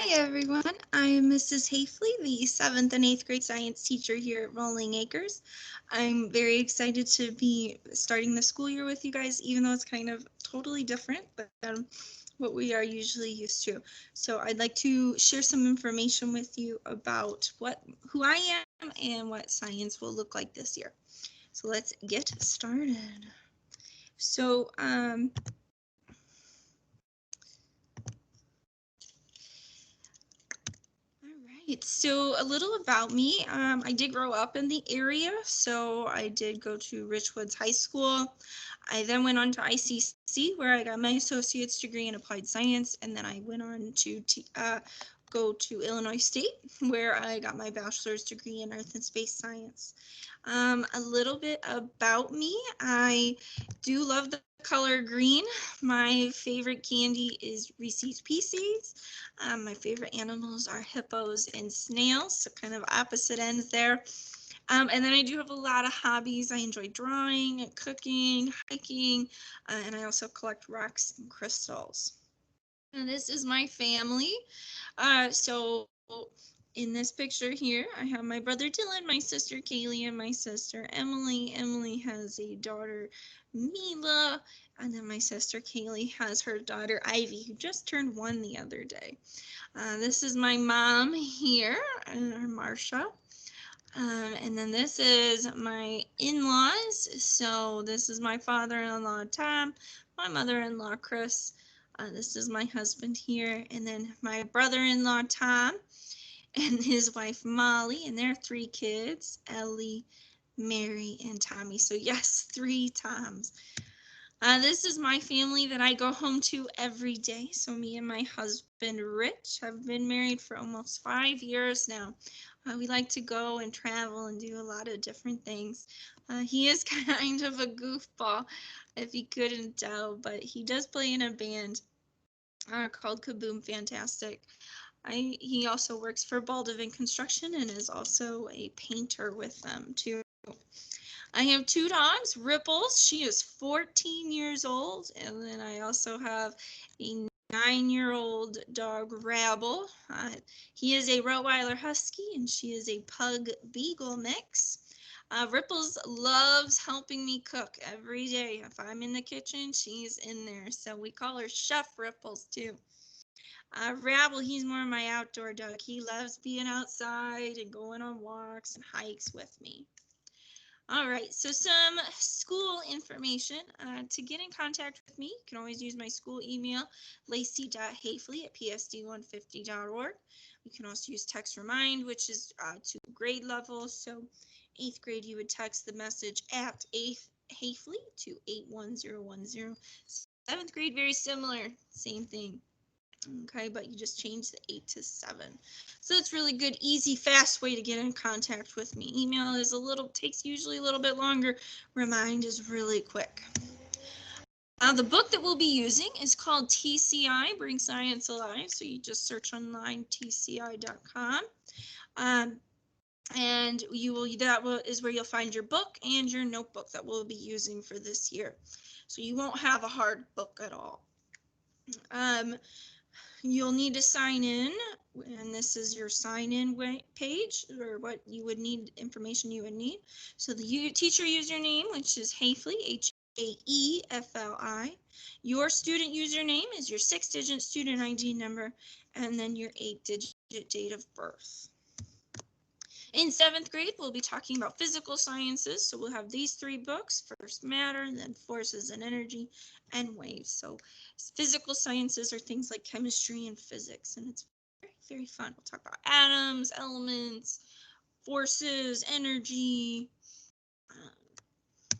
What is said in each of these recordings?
Hi everyone, I am Mrs. Haefli, the 7th and 8th grade science teacher here at Rolling Acres. I'm very excited to be starting the school year with you guys, even though it's kind of totally different than what we are usually used to. So I'd like to share some information with you about who I am and what science will look like this year. So let's get started. So So a little about me. I did grow up in the area, so I did go to Richwoods High School. I then went on to ICC, where I got my associate's degree in applied science, and then I went on to go to Illinois State, where I got my bachelor's degree in earth and space science. A little bit about me. I do love the color green. My favorite candy is Reese's Pieces. My favorite animals are hippos and snails, so kind of opposite ends there. And then I do have a lot of hobbies. I enjoy drawing, cooking, hiking, and I also collect rocks and crystals. And this is my family. So in this picture here, I have my brother Dylan, my sister Kaylee, and my sister Emily. Emily has a daughter, Mila, and then my sister Kaylee has her daughter Ivy, who just turned 1 the other day. This is my mom here, Marsha. And then this is my in-laws. So this is my father-in-law, Tom, my mother-in-law, Chris. This is my husband here, and then my brother-in-law, Tom, and his wife, Molly, and their 3 kids, Ellie, Mary, and Tommy. So yes, 3 Toms. This is my family that I go home to every day. So me and my husband, Rich, have been married for almost 5 years now. We like to go and travel and do a lot of different things. He is kind of a goofball, if you couldn't tell, but he does play in a band called Kaboom Fantastic. He also works for Baldwin Construction and is also a painter with them too. I have 2 dogs, Ripples, she is 14 years old, and then I also have a 9-year-old dog, Rabble. He is a Rottweiler Husky, and she is a Pug Beagle mix. Ripples loves helping me cook every day. If I'm in the kitchen, she's in there, so we call her Chef Ripples too. Rabble, he's more my outdoor dog. He loves being outside and going on walks and hikes with me. All right, so some school information. To get in contact with me, you can always use my school email, lacy.haefli@psd150.org. You can also use text remind, which is to grade level. So 8th grade, you would text the message at Haefli to 81010. 7th grade, very similar, same thing. Okay, but you just change the 8 to 7. So it's really good, easy, fast way to get in contact with me. Email is takes usually a little bit longer. Remind is really quick. The book that we'll be using is called TCI, Bring Science Alive. So you just search online, tci.com. And that is where you'll find your book and your notebook that we'll be using for this year. So you won't have a hard book at all. You'll need to sign in, and this is your sign-in page, or what you would need, information you would need. So the teacher username, which is Haefli, Haefli. Your student username is your 6-digit student ID number, and then your 8-digit date of birth. In 7th grade, we'll be talking about physical sciences. So we'll have these 3 books, first matter, then forces and energy, and waves. So physical sciences are things like chemistry and physics, and it's very, very fun. We'll talk about atoms, elements, forces, energy,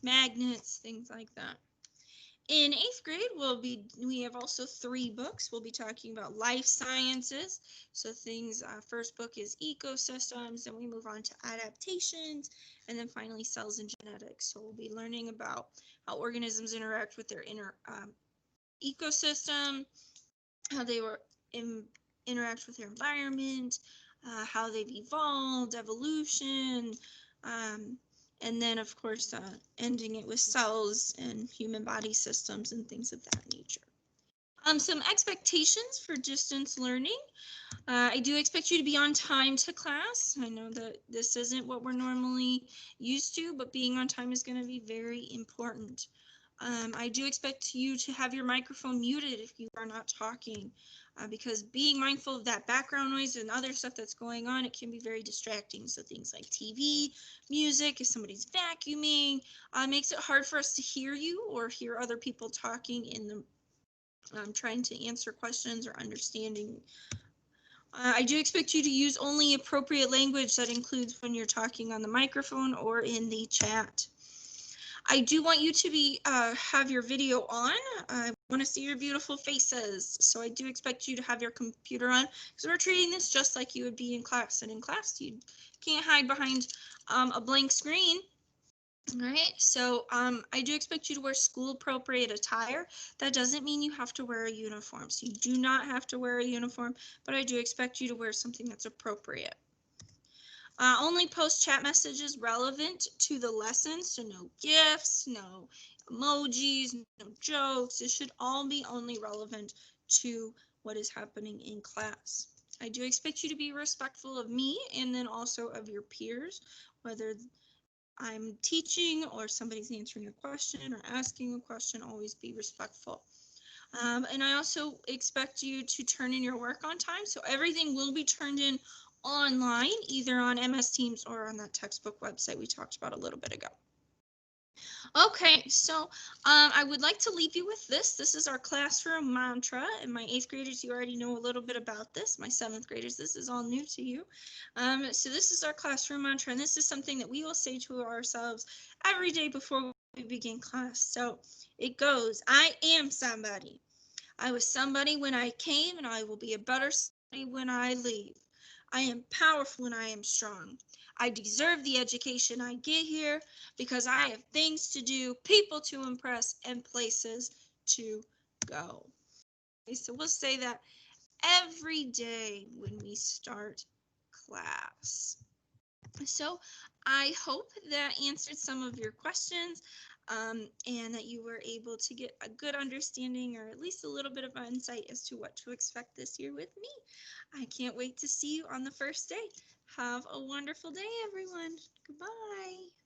magnets, things like that. In 8th grade, we have also 3 books. We'll be talking about life sciences. So things, first book is ecosystems, then we move on to adaptations, and then finally cells and genetics. So we'll be learning about how organisms interact with their inner ecosystem, how they interact with their environment, how they've evolved, evolution, and then, of course, ending it with cells and human body systems and things of that nature. Some expectations for distance learning. I do expect you to be on time to class. I know that this isn't what we're normally used to, but being on time is going to be very important. I do expect you to have your microphone muted if you are not talking, because being mindful of that background noise and other stuff that's going on, it can be very distracting. So things like TV, music, if somebody's vacuuming, makes it hard for us to hear you or hear other people talking in the trying to answer questions or understanding. I do expect you to use only appropriate language that includes when you're talking on the microphone or in the chat. I do want you to be have your video on. I want to see your beautiful faces. So I do expect you to have your computer on because we're treating this just like you would be in class. And in class, you can't hide behind a blank screen. All right, so I do expect you to wear school appropriate attire. That doesn't mean you have to wear a uniform. So you do not have to wear a uniform, but I do expect you to wear something that's appropriate. Only post chat messages relevant to the lesson, so no GIFs, no emojis, no jokes. It should all be only relevant to what is happening in class. I do expect you to be respectful of me and then also of your peers, whether I'm teaching or somebody's answering a question or asking a question, always be respectful. And I also expect you to turn in your work on time. So everything will be turned in online, either on MS Teams or on that textbook website we talked about a little bit ago. Okay, so I would like to leave you with this. This is our classroom mantra. And my 8th graders, you already know a little bit about this. My 7th graders, this is all new to you. So this is our classroom mantra, and this is something that we will say to ourselves every day before we begin class. So it goes, I am somebody. I was somebody when I came, and I will be a better somebody when I leave. I am powerful and I am strong. I deserve the education I get here because I have things to do, people to impress, and places to go. Okay, so we'll say that every day when we start class. So I hope that answered some of your questions and that you were able to get a good understanding or at least a little bit of insight as to what to expect this year with me. I can't wait to see you on the first day. Have a wonderful day, everyone. Goodbye.